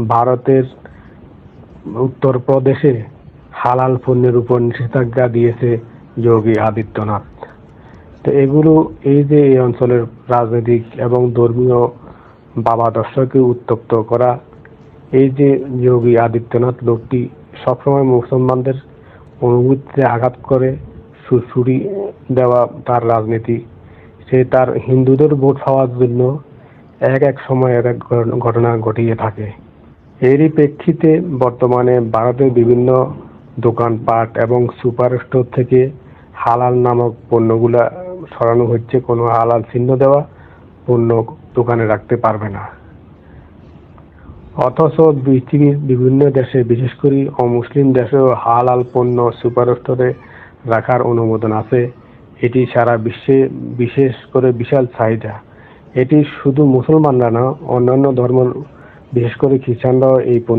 ভারতের উত্তরপ্রদেশে হালাল পণ্যের উপর নিষেধাজ্ঞা দিয়েছে যোগী আদিত্যনাথ। তো এই যে এই অঞ্চলের রাজনৈতিক এবং ধর্মীয় ভাবাদর্শকে উত্তপ্ত করা, এই যে যোগী আদিত্যনাথ লোকটি সবসময় মুসলমানদের অনুভূতিতে আঘাত করে সুড়সুড়ি দেওয়া তার রাজনীতি। সে তার হিন্দুদের ভোট পাওয়ার জন্য এক এক সময় এক এক ঘটনা ঘটিয়ে থাকে। এরই প্রেক্ষিতে বর্তমানে ভারতের বিভিন্ন দোকানপাট এবং সুপার স্টোর থেকে হালাল নামক পণ্যগুলা সরানো হচ্ছে। কোনো হালাল চিহ্ন দেওয়া পণ্য দোকানে রাখতে পারবে না। অথচ পৃথিবীর বিভিন্ন দেশে, বিশেষ করে অমুসলিম দেশেও হালাল পণ্য সুপার স্টোরে রাখার অনুমোদন আছে। এটি সারা বিশ্বে বিশেষ করে বিশাল চাহিদা। এটি শুধু মুসলমানরা না, অন্যান্য ধর্ম বিশেষ করে খ্রিস্টানরাও এই পণ্য